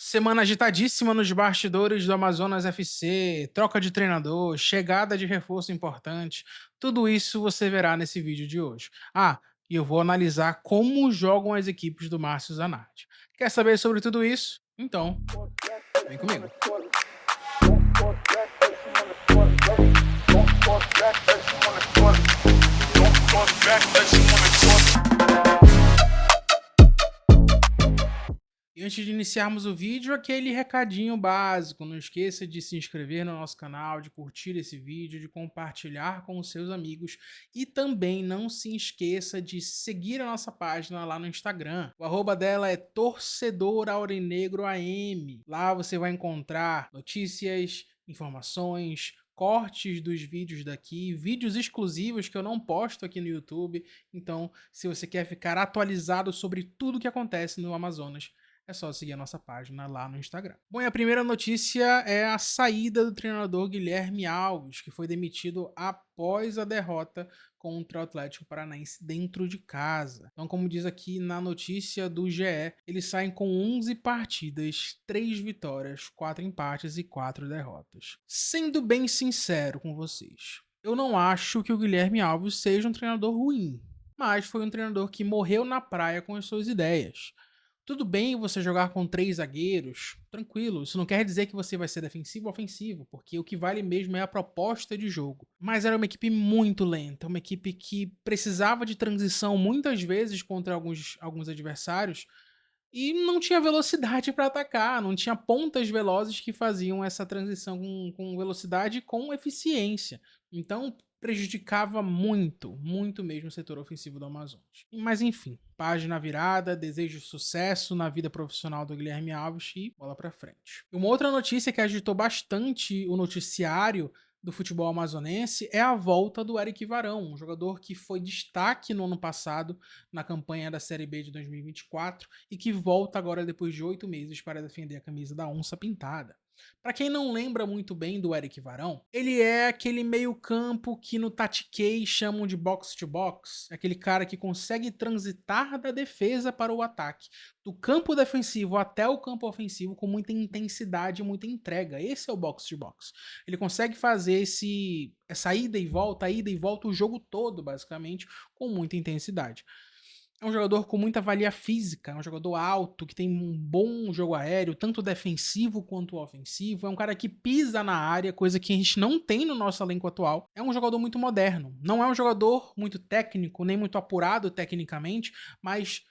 Semana agitadíssima nos bastidores do Amazonas FC, troca de treinador, chegada de reforço importante, tudo isso você verá nesse vídeo de hoje. E eu vou analisar como jogam as equipes do Márcio Zanardi. Quer saber sobre tudo isso? Então, vem comigo. E antes de iniciarmos o vídeo, aquele recadinho básico. Não esqueça de se inscrever no nosso canal, de curtir esse vídeo, de compartilhar com os seus amigos. E também não se esqueça de seguir a nossa página lá no Instagram. O arroba dela é torcedoraurinegro.am. Lá você vai encontrar notícias, informações, cortes dos vídeos daqui, vídeos exclusivos que eu não posto aqui no YouTube. Então, se você quer ficar atualizado sobre tudo que acontece no Amazonas, é só seguir a nossa página lá no Instagram. Bom, e a primeira notícia é a saída do treinador Guilherme Alves, que foi demitido após a derrota contra o Atlético Paranaense dentro de casa. Então, como diz aqui na notícia do GE, eles saem com 11 partidas, 3 vitórias, 4 empates e 4 derrotas. Sendo bem sincero com vocês, eu não acho que o Guilherme Alves seja um treinador ruim, mas foi um treinador que morreu na praia com as suas ideias. Tudo bem você jogar com 3 zagueiros, tranquilo. Isso não quer dizer que você vai ser defensivo ou ofensivo, porque o que vale mesmo é a proposta de jogo. Mas era uma equipe muito lenta, uma equipe que precisava de transição muitas vezes contra alguns adversários e não tinha velocidade para atacar, não tinha pontas velozes que faziam essa transição com velocidade e com eficiência. Então prejudicava muito, muito mesmo o setor ofensivo do Amazonas. Mas enfim, página virada, desejo sucesso na vida profissional do Guilherme Alves e bola para frente. Uma outra notícia que agitou bastante o noticiário do futebol amazonense é a volta do Eric Varão, um jogador que foi destaque no ano passado na campanha da Série B de 2024 e que volta agora depois de 8 meses para defender a camisa da Onça Pintada. Para quem não lembra muito bem do Eric Varão, ele é aquele meio-campo que no Tati chamam de box to box, aquele cara que consegue transitar da defesa para o ataque, do campo defensivo até o campo ofensivo com muita intensidade e muita entrega. Esse é o box to box. Ele consegue fazer essa ida e volta o jogo todo, basicamente, com muita intensidade. É um jogador com muita valia física, é um jogador alto, que tem um bom jogo aéreo, tanto defensivo quanto ofensivo. É um cara que pisa na área, coisa que a gente não tem no nosso elenco atual. É um jogador muito moderno. Não é um jogador muito técnico, nem muito apurado tecnicamente, mas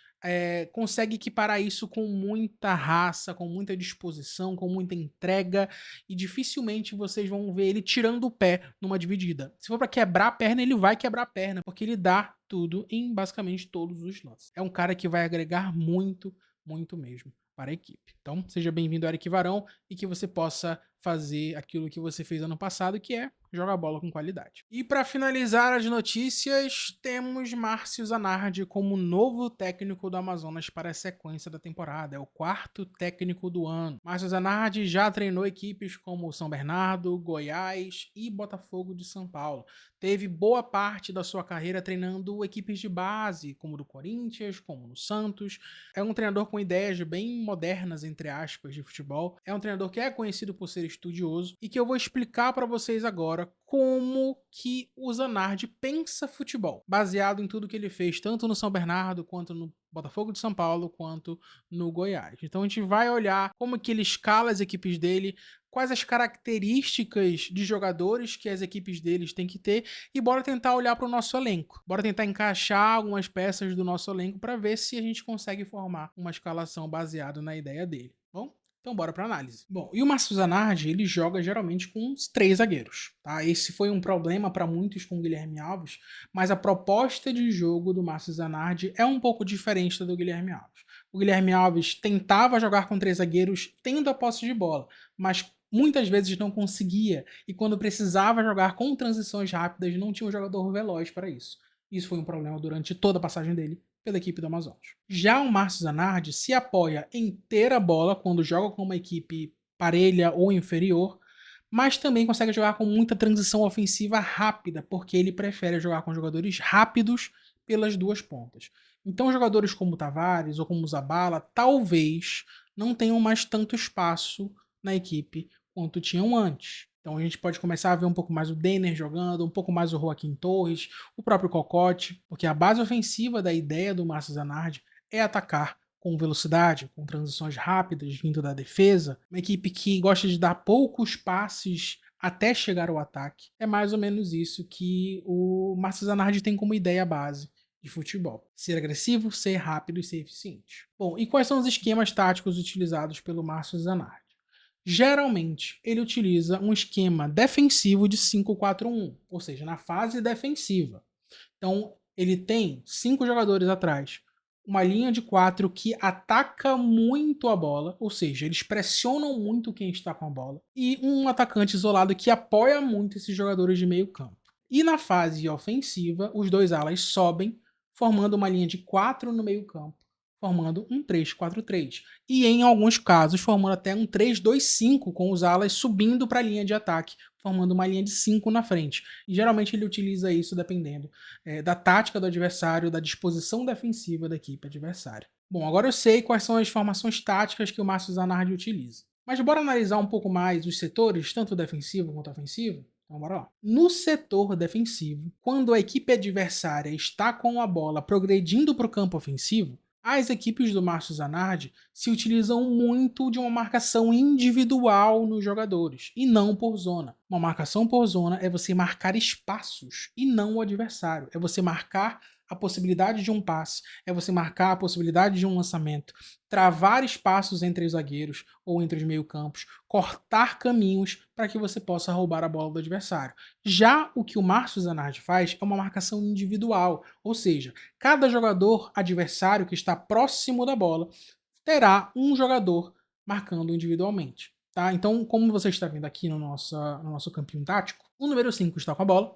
consegue equiparar isso com muita raça, com muita disposição, com muita entrega, e dificilmente vocês vão ver ele tirando o pé numa dividida. Se for para quebrar a perna, ele vai quebrar a perna, porque ele dá tudo em basicamente todos os lances. É um cara que vai agregar muito, muito mesmo para a equipe. Então, seja bem-vindo, Eric Varão, e que você possa fazer aquilo que você fez ano passado, que é jogar bola com qualidade. E para finalizar as notícias, temos Márcio Zanardi como novo técnico do Amazonas para a sequência da temporada. É o 4º técnico do ano. Márcio Zanardi já treinou equipes como São Bernardo, Goiás e Botafogo de São Paulo. Teve boa parte da sua carreira treinando equipes de base, como do Corinthians, como no Santos. É um treinador com ideias bem modernas, entre aspas, de futebol. É um treinador que é conhecido por ser estudioso e que eu vou explicar para vocês agora como que o Zanardi pensa futebol, baseado em tudo que ele fez, tanto no São Bernardo, quanto no Botafogo de São Paulo, quanto no Goiás. Então a gente vai olhar como que ele escala as equipes dele, quais as características de jogadores que as equipes deles têm que ter, e bora tentar olhar para o nosso elenco. Bora tentar encaixar algumas peças do nosso elenco para ver se a gente consegue formar uma escalação baseada na ideia dele. Bom? Então bora para análise. Bom, e o Márcio Zanardi, ele joga geralmente com os 3 zagueiros, tá? Esse foi um problema para muitos com o Guilherme Alves, mas a proposta de jogo do Márcio Zanardi é um pouco diferente da do Guilherme Alves. O Guilherme Alves tentava jogar com 3 zagueiros tendo a posse de bola, mas muitas vezes não conseguia, e quando precisava jogar com transições rápidas, não tinha um jogador veloz para isso. Isso foi um problema durante toda a passagem dele pela equipe do Amazonas. Já o Márcio Zanardi se apoia em ter a bola quando joga com uma equipe parelha ou inferior, mas também consegue jogar com muita transição ofensiva rápida, porque ele prefere jogar com jogadores rápidos pelas duas pontas. Então jogadores como o Tavares ou como o Zabala talvez não tenham mais tanto espaço na equipe quanto tinham antes. Então a gente pode começar a ver um pouco mais o Denner jogando, um pouco mais o Joaquim Torres, o próprio Cocote, porque a base ofensiva da ideia do Márcio Zanardi é atacar com velocidade, com transições rápidas vindo da defesa, uma equipe que gosta de dar poucos passes até chegar ao ataque. É mais ou menos isso que o Márcio Zanardi tem como ideia base de futebol. Ser agressivo, ser rápido e ser eficiente. Bom, e quais são os esquemas táticos utilizados pelo Márcio Zanardi? Geralmente, ele utiliza um esquema defensivo de 5-4-1, ou seja, na fase defensiva. Então, ele tem 5 jogadores atrás, uma linha de 4 que ataca muito a bola, ou seja, eles pressionam muito quem está com a bola, e um atacante isolado que apoia muito esses jogadores de meio campo. E na fase ofensiva, os dois alas sobem, formando uma linha de 4 no meio campo, formando um 3-4-3. E em alguns casos, formando até um 3-2-5, com os alas subindo para a linha de ataque, formando uma linha de 5 na frente. E geralmente ele utiliza isso dependendo da tática do adversário, da disposição defensiva da equipe adversária. Bom, agora eu sei quais são as formações táticas que o Márcio Zanardi utiliza. Mas bora analisar um pouco mais os setores, tanto defensivo quanto ofensivo? Então bora lá. No setor defensivo, quando a equipe adversária está com a bola progredindo para o campo ofensivo, as equipes do Márcio Zanardi se utilizam muito de uma marcação individual nos jogadores, e não por zona. Uma marcação por zona é você marcar espaços e não o adversário. É você marcar a possibilidade de um passe, é você marcar a possibilidade de um lançamento, travar espaços entre os zagueiros ou entre os meio-campos, cortar caminhos para que você possa roubar a bola do adversário. Já o que o Márcio Zanardi faz é uma marcação individual, ou seja, cada jogador adversário que está próximo da bola terá um jogador marcando individualmente. Tá? Então, como você está vendo aqui no nosso campinho tático, o número 5 está com a bola.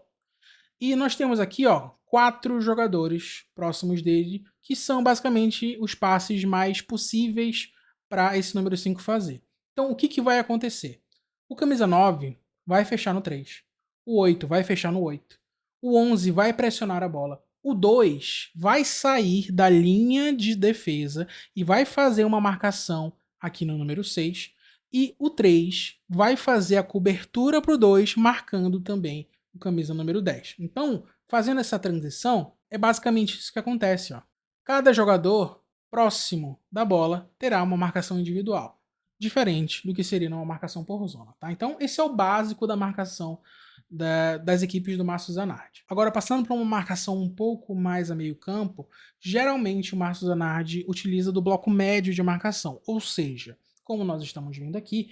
E nós temos aqui, ó, 4 jogadores próximos dele, que são basicamente os passes mais possíveis para esse número 5 fazer. Então, o que, que vai acontecer? O camisa 9 vai fechar no 3. O 8 vai fechar no 8. O 11 vai pressionar a bola. O 2 vai sair da linha de defesa e vai fazer uma marcação aqui no número 6. E o 3 vai fazer a cobertura para o 2, marcando também o camisa número 10. Então, fazendo essa transição, é basicamente isso que acontece. Ó. Cada jogador próximo da bola terá uma marcação individual, diferente do que seria uma marcação por zona. Tá? Então, esse é o básico da marcação das equipes do Márcio Zanardi. Agora, passando para uma marcação um pouco mais a meio campo, geralmente o Márcio Zanardi utiliza do bloco médio de marcação, ou seja, como nós estamos vendo aqui,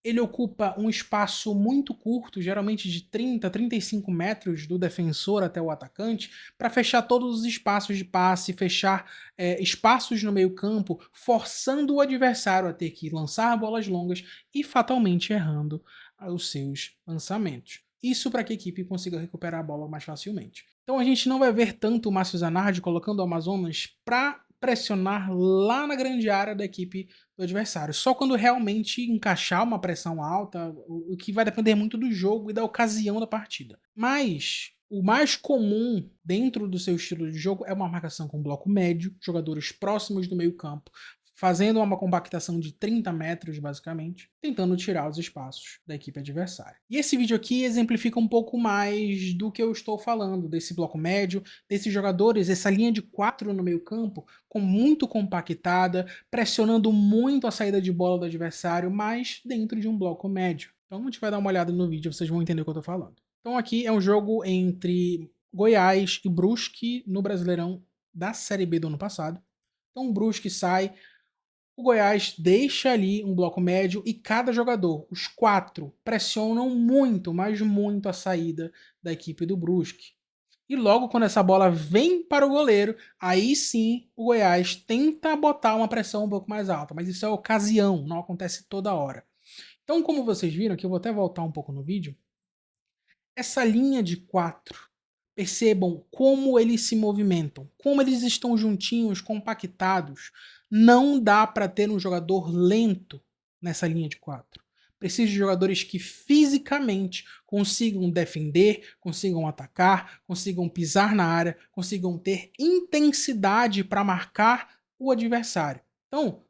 ele ocupa um espaço muito curto, geralmente de 30, 35 metros do defensor até o atacante, para fechar todos os espaços de passe, fechar espaços no meio campo, forçando o adversário a ter que lançar bolas longas e fatalmente errando os seus lançamentos. Isso para que a equipe consiga recuperar a bola mais facilmente. Então a gente não vai ver tanto o Márcio Zanardi colocando o Amazonas para pressionar lá na grande área da equipe do adversário. Só quando realmente encaixar uma pressão alta, o que vai depender muito do jogo e da ocasião da partida. Mas o mais comum dentro do seu estilo de jogo é uma marcação com bloco médio, jogadores próximos do meio-campo, fazendo uma compactação de 30 metros, basicamente, tentando tirar os espaços da equipe adversária. E esse vídeo aqui exemplifica um pouco mais do que eu estou falando, desse bloco médio, desses jogadores, essa linha de 4 no meio campo, muito compactada, pressionando muito a saída de bola do adversário, mas dentro de um bloco médio. Então a gente vai dar uma olhada no vídeo, vocês vão entender o que eu estou falando. Então aqui é um jogo entre Goiás e Brusque no Brasileirão da Série B do ano passado. Então o Brusque sai, o Goiás deixa ali um bloco médio e cada jogador, os 4, pressionam muito, mas muito a saída da equipe do Brusque. E logo quando essa bola vem para o goleiro, aí sim o Goiás tenta botar uma pressão um pouco mais alta, mas isso é ocasião, não acontece toda hora. Então, como vocês viram, que eu vou até voltar um pouco no vídeo, essa linha de 4, percebam como eles se movimentam, como eles estão juntinhos, compactados. Não dá para ter um jogador lento nessa linha de 4. Precisa de jogadores que fisicamente consigam defender, consigam atacar, consigam pisar na área, consigam ter intensidade para marcar o adversário. Então,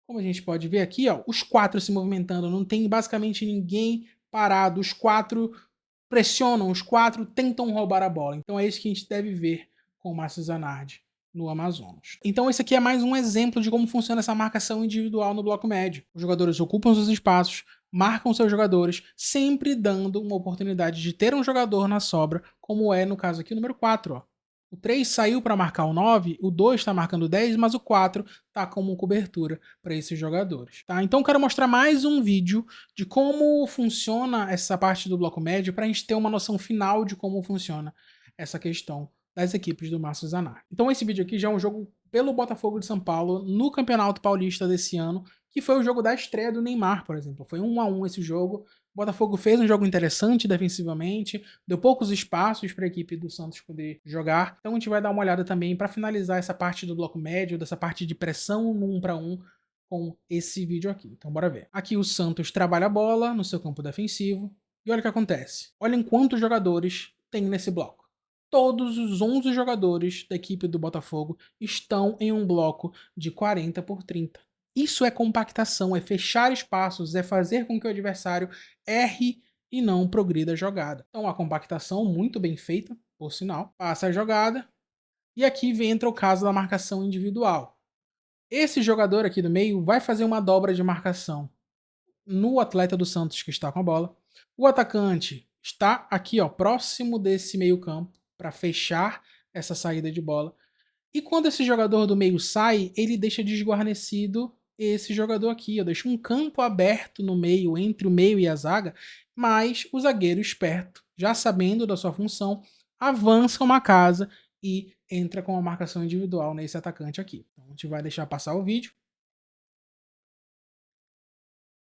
Como a gente pode ver aqui, ó, os 4 se movimentando, não tem basicamente ninguém parado, os 4 pressionam, os 4 tentam roubar a bola. Então é isso que a gente deve ver com o Márcio Zanardi no Amazonas. Então esse aqui é mais um exemplo de como funciona essa marcação individual no bloco médio. Os jogadores ocupam os espaços, marcam seus jogadores, sempre dando uma oportunidade de ter um jogador na sobra, como é no caso aqui o número 4, ó. O 3 saiu para marcar o 9, o 2 está marcando o 10, mas o 4 está como cobertura para esses jogadores. Tá? Então eu quero mostrar mais um vídeo de como funciona essa parte do bloco médio para a gente ter uma noção final de como funciona essa questão das equipes do Márcio Zanardi. Então esse vídeo aqui já é um jogo pelo Botafogo de São Paulo no Campeonato Paulista desse ano, que foi o jogo da estreia do Neymar, por exemplo. Foi 1-1 esse jogo. O Botafogo fez um jogo interessante defensivamente, deu poucos espaços para a equipe do Santos poder jogar. Então a gente vai dar uma olhada também para finalizar essa parte do bloco médio, dessa parte de pressão no 1 para 1 com esse vídeo aqui. Então bora ver. Aqui o Santos trabalha a bola no seu campo defensivo. E olha o que acontece. Olhem quantos jogadores tem nesse bloco. Todos os 11 jogadores da equipe do Botafogo estão em um bloco de 40 por 30. Isso é compactação, é fechar espaços, é fazer com que o adversário erre e não progrida a jogada. Então a compactação muito bem feita, por sinal, passa a jogada e aqui entra o caso da marcação individual. Esse jogador aqui do meio vai fazer uma dobra de marcação no atleta do Santos que está com a bola. O atacante está aqui, ó, próximo desse meio-campo para fechar essa saída de bola. E quando esse jogador do meio sai, ele deixa desguarnecido esse jogador aqui. Eu deixo um campo aberto no meio, entre o meio e a zaga, mas o zagueiro esperto, já sabendo da sua função, avança uma casa e entra com a marcação individual nesse atacante aqui. Então, a gente vai deixar passar o vídeo.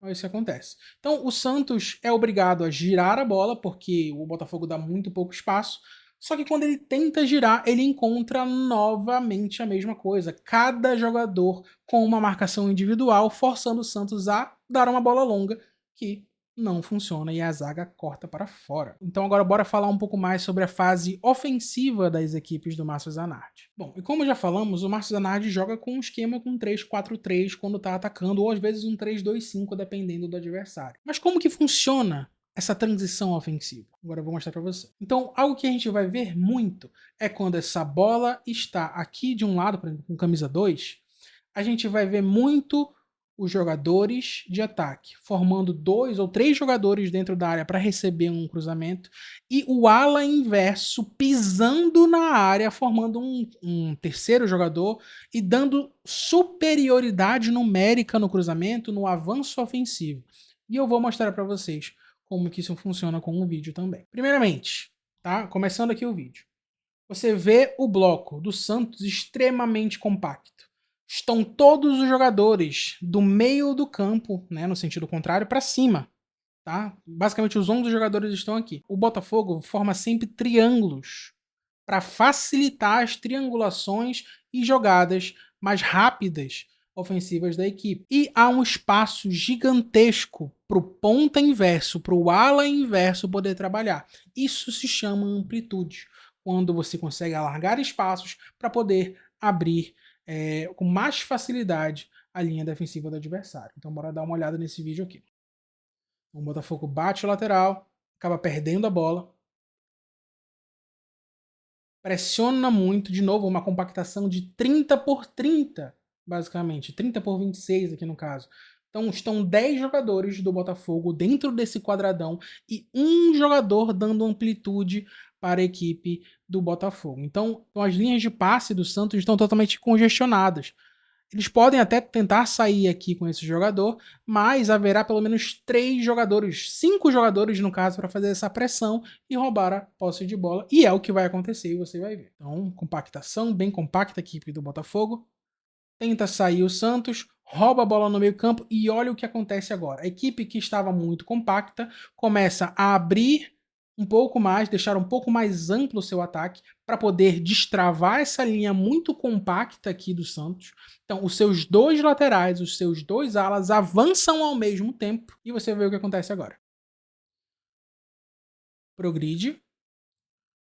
Olha isso que acontece. Então, o Santos é obrigado a girar a bola, porque o Botafogo dá muito pouco espaço. Só que quando ele tenta girar, ele encontra novamente a mesma coisa. Cada jogador com uma marcação individual, forçando o Santos a dar uma bola longa, que não funciona e a zaga corta para fora. Então agora bora falar um pouco mais sobre a fase ofensiva das equipes do Márcio Zanardi. Bom, e como já falamos, o Márcio Zanardi joga com um esquema com 3-4-3 quando está atacando, ou às vezes um 3-2-5, dependendo do adversário. Mas como que funciona essa transição ofensiva? Agora eu vou mostrar para você. Então, algo que a gente vai ver muito é quando essa bola está aqui de um lado, por exemplo, com camisa 2, a gente vai ver muito os jogadores de ataque, formando 2 ou 3 jogadores dentro da área para receber um cruzamento, e o ala inverso pisando na área, formando um terceiro jogador e dando superioridade numérica no cruzamento, no avanço ofensivo. E eu vou mostrar para vocês como que isso funciona com um vídeo também. Primeiramente, tá? Começando aqui o vídeo. Você vê o bloco do Santos extremamente compacto. Estão todos os jogadores do meio do campo, né, no sentido contrário, para cima. Tá? Basicamente, os 11 jogadores estão aqui. O Botafogo forma sempre triângulos para facilitar as triangulações e jogadas mais rápidas ofensivas da equipe. E há um espaço gigantesco para o ponta inverso, para o ala inverso poder trabalhar. Isso se chama amplitude, quando você consegue alargar espaços para poder abrir com mais facilidade a linha defensiva do adversário. Então bora dar uma olhada nesse vídeo aqui. O Botafogo bate o lateral, acaba perdendo a bola, pressiona muito, de novo, uma compactação de 30 por 30, basicamente, 30 por 26 aqui no caso. Então estão 10 jogadores do Botafogo dentro desse quadradão e um jogador dando amplitude para a equipe do Botafogo. Então as linhas de passe do Santos estão totalmente congestionadas. Eles podem até tentar sair aqui com esse jogador, mas haverá pelo menos 3 jogadores, 5 jogadores no caso, para fazer essa pressão e roubar a posse de bola. E é o que vai acontecer e você vai ver. Então, compactação, bem compacta a equipe do Botafogo. Tenta sair o Santos, rouba a bola no meio campo e olha o que acontece agora. A equipe que estava muito compacta começa a abrir um pouco mais, deixar um pouco mais amplo o seu ataque para poder destravar essa linha muito compacta aqui do Santos. Então, os seus 2 laterais, os seus 2 alas avançam ao mesmo tempo e você vê o que acontece agora. Progride.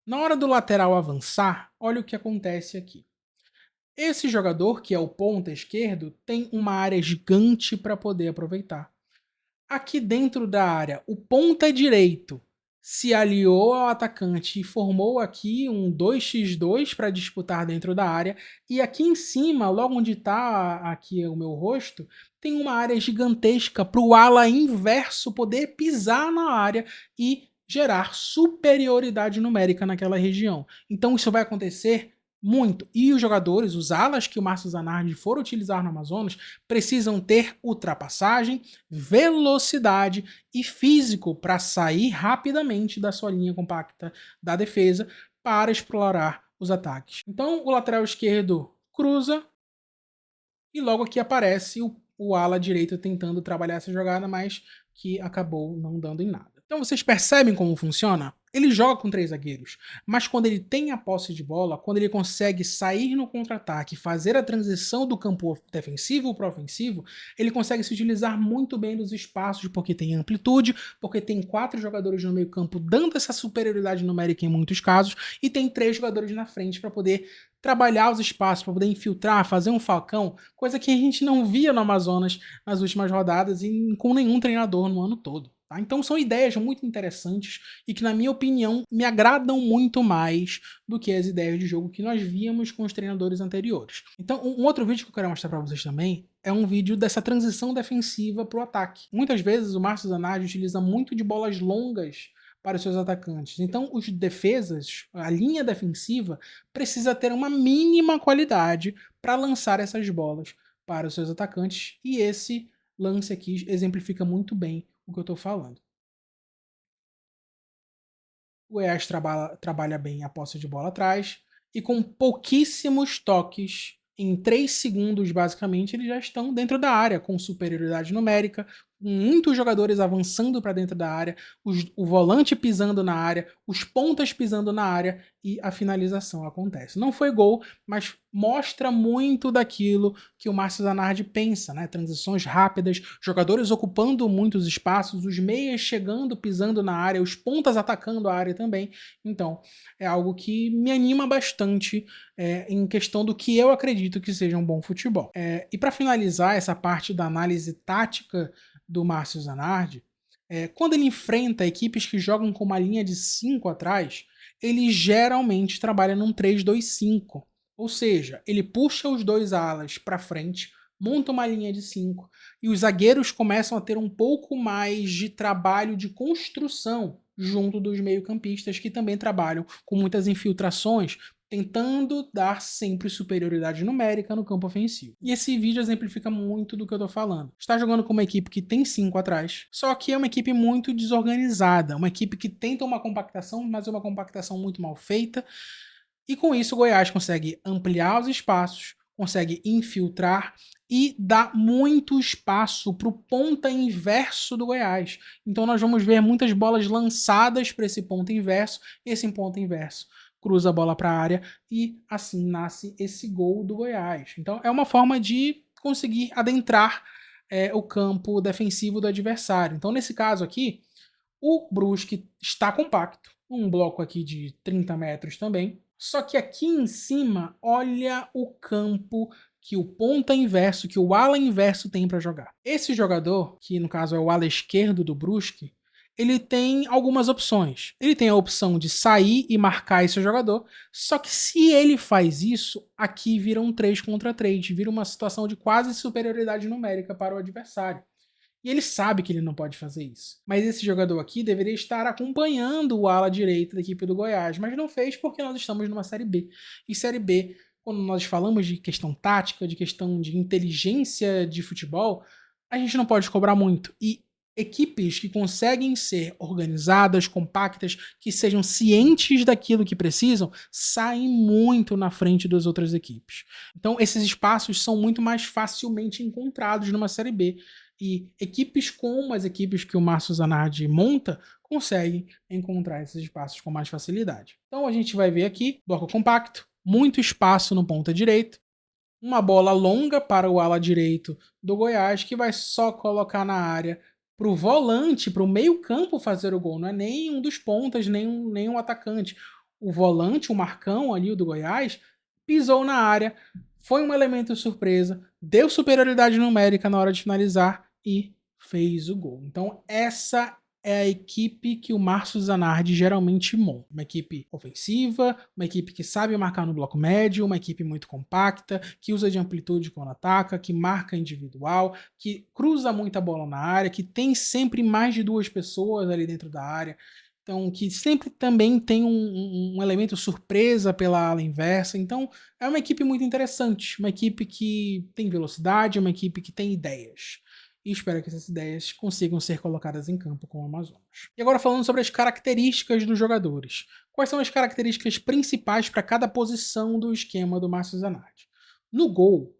Na hora do lateral avançar, olha o que acontece aqui. Esse jogador, que é o ponta esquerdo, tem uma área gigante para poder aproveitar. Aqui dentro da área, o ponta direito se aliou ao atacante e formou aqui um 2x2 para disputar dentro da área. E aqui em cima, logo onde está aqui o meu rosto, tem uma área gigantesca para o ala inverso poder pisar na área e gerar superioridade numérica naquela região. Então isso vai acontecer muito. E os jogadores, os alas que o Márcio Zanardi for utilizar no Amazonas, precisam ter ultrapassagem, velocidade e físico para sair rapidamente da sua linha compacta da defesa para explorar os ataques. Então o lateral esquerdo cruza e logo aqui aparece o ala direito tentando trabalhar essa jogada, mas que acabou não dando em nada. Então vocês percebem como funciona? Ele joga com 3 zagueiros, mas quando ele tem a posse de bola, quando ele consegue sair no contra-ataque, fazer a transição do campo defensivo para ofensivo, ele consegue se utilizar muito bem dos espaços, porque tem amplitude, porque tem 4 jogadores no meio campo dando essa superioridade numérica em muitos casos, e tem 3 jogadores na frente para poder trabalhar os espaços, para poder infiltrar, fazer um falcão, coisa que a gente não via no Amazonas nas últimas rodadas e com nenhum treinador no ano todo. Tá? Então são ideias muito interessantes e que, na minha opinião, me agradam muito mais do que as ideias de jogo que nós víamos com os treinadores anteriores. Então, um outro vídeo que eu quero mostrar para vocês também é um vídeo dessa transição defensiva para o ataque. Muitas vezes o Márcio Zanardi utiliza muito de bolas longas para os seus atacantes. Então, os defesas, a linha defensiva, precisa ter uma mínima qualidade para lançar essas bolas para os seus atacantes. E esse lance aqui exemplifica muito bem o que eu estou falando. O Goiás trabalha bem a posse de bola atrás e com pouquíssimos toques, em 3 segundos basicamente, eles já estão dentro da área, com superioridade numérica, muitos jogadores avançando para dentro da área, o volante pisando na área, os pontas pisando na área e a finalização acontece. Não foi gol, mas mostra muito daquilo que o Márcio Zanardi pensa, né? Transições rápidas, jogadores ocupando muitos espaços, os meias chegando, pisando na área, os pontas atacando a área também. Então, é algo que me anima bastante em questão do que eu acredito que seja um bom futebol. E para finalizar essa parte da análise tática do Márcio Zanardi, quando ele enfrenta equipes que jogam com uma linha de 5 atrás, ele geralmente trabalha num 3-2-5. Ou seja, ele puxa os 2 alas para frente, monta uma linha de 5 e os zagueiros começam a ter um pouco mais de trabalho de construção junto dos meio-campistas, que também trabalham com muitas infiltrações, tentando dar sempre superioridade numérica no campo ofensivo. E esse vídeo exemplifica muito do que eu tô falando. Está jogando com uma equipe que tem 5 atrás, só que é uma equipe muito desorganizada, uma equipe que tenta uma compactação, mas é uma compactação muito mal feita, e com isso o Goiás consegue ampliar os espaços, consegue infiltrar e dar muito espaço para o ponta inverso do Goiás. Então nós vamos ver muitas bolas lançadas para esse ponta inverso, esse ponta inverso cruza a bola para a área e assim nasce esse gol do Goiás. Então é uma forma de conseguir adentrar o campo defensivo do adversário. Então nesse caso aqui, o Brusque está compacto, um bloco aqui de 30 metros também, só que aqui em cima, olha o campo que o ponta inverso, que o ala inverso tem para jogar. Esse jogador, que no caso é o ala esquerdo do Brusque, ele tem algumas opções. Ele tem a opção de sair e marcar esse jogador, só que se ele faz isso, aqui vira um 3 contra 3, vira uma situação de quase superioridade numérica para o adversário. E ele sabe que ele não pode fazer isso. Mas esse jogador aqui deveria estar acompanhando o ala direita da equipe do Goiás, mas não fez porque nós estamos numa Série B. E Série B, quando nós falamos de questão tática, de questão de inteligência de futebol, a gente não pode cobrar muito. E equipes que conseguem ser organizadas, compactas, que sejam cientes daquilo que precisam, saem muito na frente das outras equipes. Então esses espaços são muito mais facilmente encontrados numa Série B. E equipes como as equipes que o Márcio Zanardi monta conseguem encontrar esses espaços com mais facilidade. Então a gente vai ver aqui, bloco compacto, muito espaço no ponta direito, uma bola longa para o ala direito do Goiás, que vai só colocar na área para o volante, para o meio campo fazer o gol. Não é nem um dos pontas, nem um atacante. O volante, o Marcão ali, o do Goiás, pisou na área, foi um elemento surpresa, deu superioridade numérica na hora de finalizar e fez o gol. Então essa é a equipe que o Márcio Zanardi geralmente monta. Uma equipe ofensiva, uma equipe que sabe marcar no bloco médio, uma equipe muito compacta, que usa de amplitude quando ataca, que marca individual, que cruza muita bola na área, que tem sempre mais de 2 pessoas ali dentro da área. Então, que sempre também tem um elemento surpresa pela ala inversa. Então, é uma equipe muito interessante. Uma equipe que tem velocidade, uma equipe que tem ideias. E espero que essas ideias consigam ser colocadas em campo com o Amazonas. E agora falando sobre as características dos jogadores. Quais são as características principais para cada posição do esquema do Márcio Zanardi? No gol,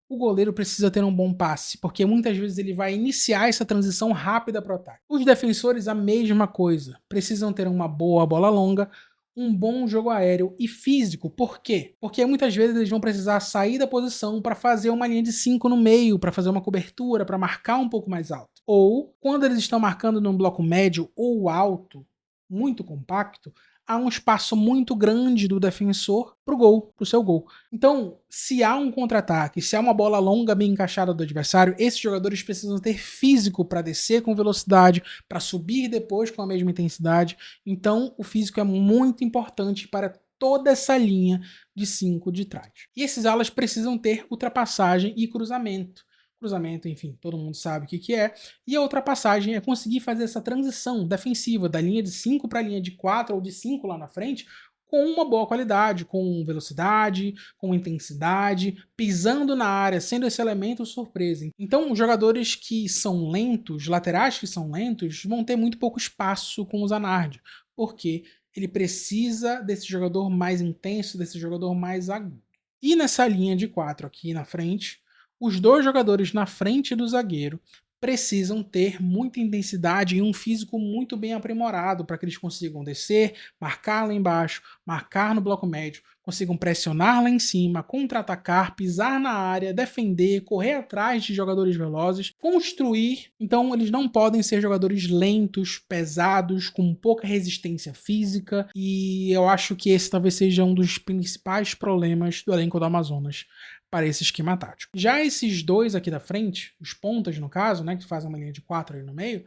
o goleiro precisa ter um bom passe, porque muitas vezes ele vai iniciar essa transição rápida para o ataque. Os defensores, a mesma coisa. Precisam ter uma boa bola longa, um bom jogo aéreo e físico. Por quê? Porque muitas vezes eles vão precisar sair da posição para fazer uma linha de 5 no meio, para fazer uma cobertura, para marcar um pouco mais alto. Ou, quando eles estão marcando num bloco médio ou alto, muito compacto, há um espaço muito grande do defensor pro gol, pro seu gol. Então, se há um contra-ataque, se há uma bola longa bem encaixada do adversário, esses jogadores precisam ter físico para descer com velocidade, para subir depois com a mesma intensidade. Então, o físico é muito importante para toda essa linha de 5 de trás. E esses alas precisam ter ultrapassagem e cruzamento. Cruzamento, enfim, todo mundo sabe o que é. E a ultrapassagem é conseguir fazer essa transição defensiva da linha de 5 para a linha de 4 ou de 5 lá na frente com uma boa qualidade, com velocidade, com intensidade, pisando na área, sendo esse elemento surpresa. Então, os jogadores que são lentos, laterais que são lentos, vão ter muito pouco espaço com o Zanardi, porque ele precisa desse jogador mais intenso, desse jogador mais agudo. E nessa linha de 4 aqui na frente, os 2 jogadores na frente do zagueiro precisam ter muita intensidade e um físico muito bem aprimorado para que eles consigam descer, marcar lá embaixo, marcar no bloco médio, consigam pressionar lá em cima, contra-atacar, pisar na área, defender, correr atrás de jogadores velozes, construir. Então eles não podem ser jogadores lentos, pesados, com pouca resistência física, e eu acho que esse talvez seja um dos principais problemas do elenco do Amazonas para esse esquema tático. Já esses 2 aqui da frente, os pontas no caso, né, que fazem uma linha de 4 ali no meio,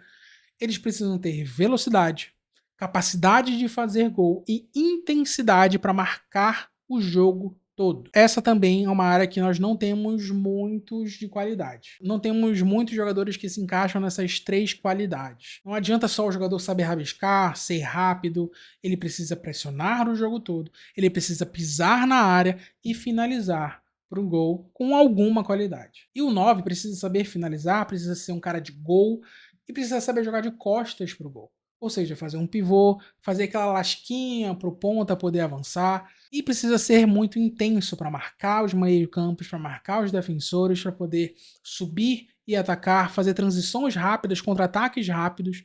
eles precisam ter velocidade, capacidade de fazer gol e intensidade para marcar o jogo todo. Essa também é uma área que nós não temos muitos de qualidade. Não temos muitos jogadores que se encaixam nessas 3 qualidades. Não adianta só o jogador saber rabiscar, ser rápido, ele precisa pressionar o jogo todo, ele precisa pisar na área e finalizar para um gol com alguma qualidade. E o 9 precisa saber finalizar, precisa ser um cara de gol e precisa saber jogar de costas para o gol. Ou seja, fazer um pivô, fazer aquela lasquinha para o ponta poder avançar. E precisa ser muito intenso para marcar os meio-campos, para marcar os defensores, para poder subir e atacar, fazer transições rápidas, contra-ataques rápidos.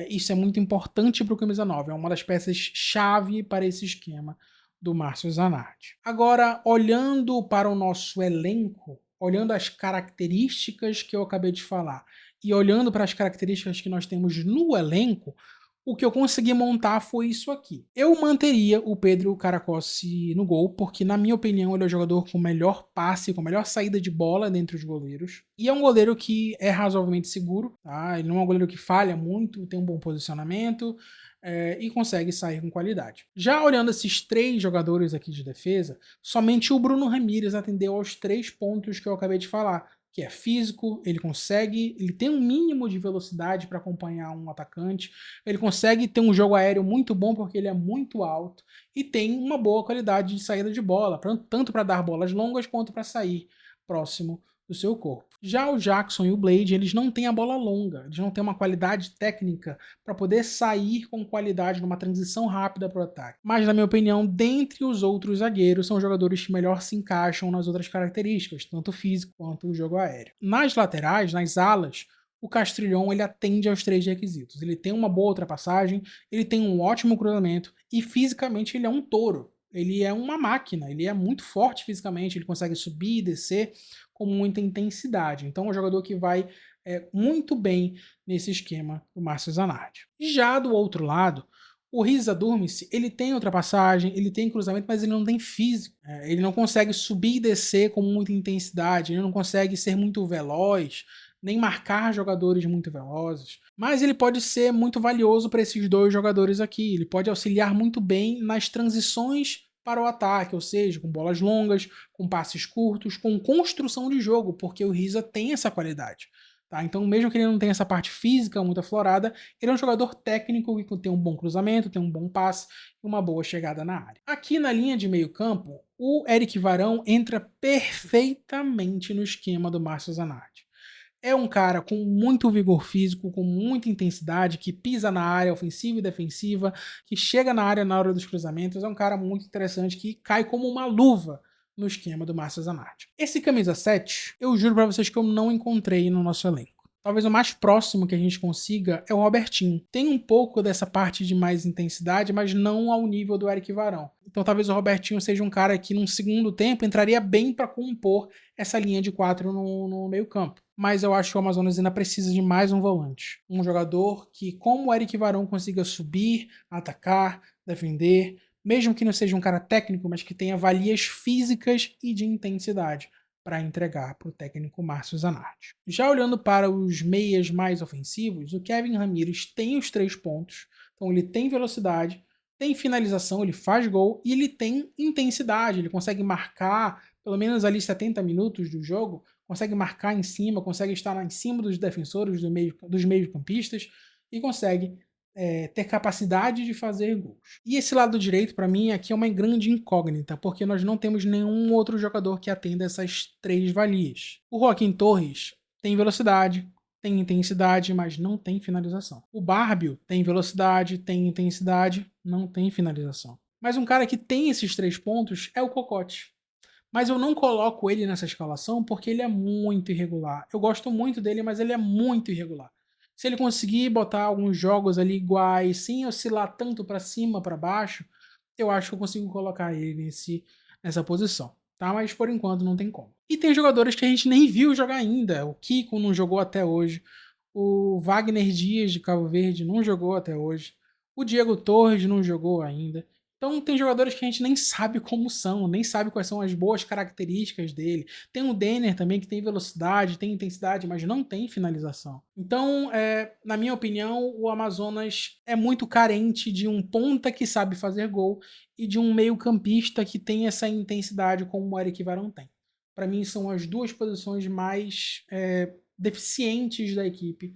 Isso é muito importante para o camisa 9. É uma das peças-chave para esse esquema do Márcio Zanardi. Agora, olhando para o nosso elenco, olhando as características que eu acabei de falar e olhando para as características que nós temos no elenco, o que eu consegui montar foi isso aqui. Eu manteria o Pedro Caracossi no gol, porque na minha opinião ele é o jogador com melhor passe, com melhor saída de bola dentre os goleiros. E é um goleiro que é razoavelmente seguro, tá? Ele não é um goleiro que falha muito, tem um bom posicionamento, e consegue sair com qualidade. Já olhando esses 3 jogadores aqui de defesa, somente o Bruno Ramírez atendeu aos 3 pontos que eu acabei de falar, que é físico, ele tem um mínimo de velocidade para acompanhar um atacante, ele consegue ter um jogo aéreo muito bom porque ele é muito alto e tem uma boa qualidade de saída de bola, tanto para dar bolas longas quanto para sair próximo do seu corpo. Já o Jackson e o Blade, eles não têm a bola longa, eles não têm uma qualidade técnica para poder sair com qualidade numa transição rápida para o ataque. Mas, na minha opinião, dentre os outros zagueiros, são jogadores que melhor se encaixam nas outras características, tanto o físico quanto o jogo aéreo. Nas laterais, nas alas, o Castrilhon ele atende aos 3 requisitos. Ele tem uma boa ultrapassagem, ele tem um ótimo cruzamento e fisicamente ele é um touro. Ele é uma máquina, ele é muito forte fisicamente, ele consegue subir e descer com muita intensidade. Então é um jogador que vai muito bem nesse esquema do Márcio Zanardi. Já do outro lado, O Risa Durmice, ele tem ultrapassagem, ele tem cruzamento, mas ele não tem físico. Ele não consegue subir e descer com muita intensidade, ele não consegue ser muito veloz, nem marcar jogadores muito velozes. Mas ele pode ser muito valioso para esses dois jogadores aqui. Ele pode auxiliar muito bem nas transições para o ataque, ou seja, com bolas longas, com passes curtos, com construção de jogo, porque o Risa tem essa qualidade. Tá? Então, mesmo que ele não tenha essa parte física muito aflorada, ele é um jogador técnico que tem um bom cruzamento, tem um bom passe e uma boa chegada na área. Aqui na linha de meio campo, o Eric Varão entra perfeitamente no esquema do Márcio Zanardi. É um cara com muito vigor físico, com muita intensidade, que pisa na área ofensiva e defensiva, que chega na área na hora dos cruzamentos. É um cara muito interessante que cai como uma luva no esquema do Márcio Zanardi. Esse camisa 7, eu juro pra vocês que eu não encontrei no nosso elenco. Talvez o mais próximo que a gente consiga é o Robertinho. Tem um pouco dessa parte de mais intensidade, mas não ao nível do Eric Varão. Então talvez o Robertinho seja um cara que num segundo tempo entraria bem para compor essa linha de 4 no meio campo. Mas eu acho que o Amazonas ainda precisa de mais um volante. Um jogador que, como o Eric Varão, consiga subir, atacar, defender, mesmo que não seja um cara técnico, mas que tenha valias físicas e de intensidade para entregar para o técnico Márcio Zanardi. Já olhando para os meias mais ofensivos, o Kevin Ramírez tem os 3 pontos, então ele tem velocidade, tem finalização, ele faz gol e ele tem intensidade, ele consegue marcar pelo menos ali 70 minutos do jogo, consegue marcar em cima, consegue estar em cima dos defensores, dos meio-campistas e consegue ter capacidade de fazer gols. E esse lado direito, para mim, aqui é uma grande incógnita, porque nós não temos nenhum outro jogador que atenda essas 3 valias. O Joaquim Torres tem velocidade, tem intensidade, mas não tem finalização. O Barbio tem velocidade, tem intensidade, não tem finalização. Mas um cara que tem esses 3 pontos é o Cocote. Mas eu não coloco ele nessa escalação porque ele é muito irregular. Eu gosto muito dele, mas ele é muito irregular. Se ele conseguir botar alguns jogos ali iguais, sem oscilar tanto para cima, para baixo, eu acho que eu consigo colocar ele nessa posição. Tá? Mas por enquanto não tem como. E tem jogadores que a gente nem viu jogar ainda. O Kiko não jogou até hoje. O Wagner Dias de Cabo Verde não jogou até hoje. O Diego Torres não jogou ainda. Então tem jogadores que a gente nem sabe como são, nem sabe quais são as boas características dele. Tem o Denner também que tem velocidade, tem intensidade, mas não tem finalização. Então, na minha opinião, o Amazonas é muito carente de um ponta que sabe fazer gol e de um meio-campista que tem essa intensidade como o Eric Varão tem. Para mim, são as duas posições mais deficientes da equipe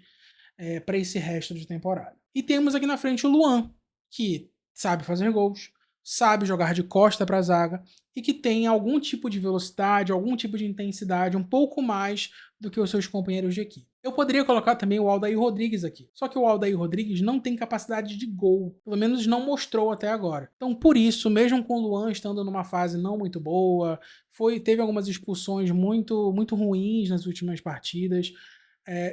para esse resto de temporada. E temos aqui na frente o Luan, que sabe fazer gols, sabe jogar de costa para a zaga e que tem algum tipo de velocidade, algum tipo de intensidade um pouco mais do que os seus companheiros de equipe. Eu poderia colocar também o Aldair Rodrigues aqui, só que o Aldair Rodrigues não tem capacidade de gol, pelo menos não mostrou até agora. Então por isso, mesmo com o Luan estando numa fase não muito boa, teve algumas expulsões muito, muito ruins nas últimas partidas,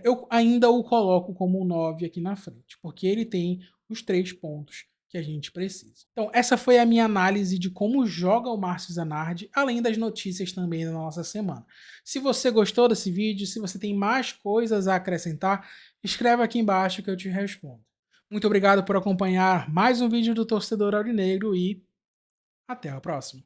eu ainda o coloco como um 9 aqui na frente, porque ele tem os 3 pontos que a gente precisa. Então, essa foi a minha análise de como joga o Márcio Zanardi, além das notícias também da nossa semana. Se você gostou desse vídeo, se você tem mais coisas a acrescentar, escreve aqui embaixo que eu te respondo. Muito obrigado por acompanhar mais um vídeo do Torcedor Aurinegro e até a próxima.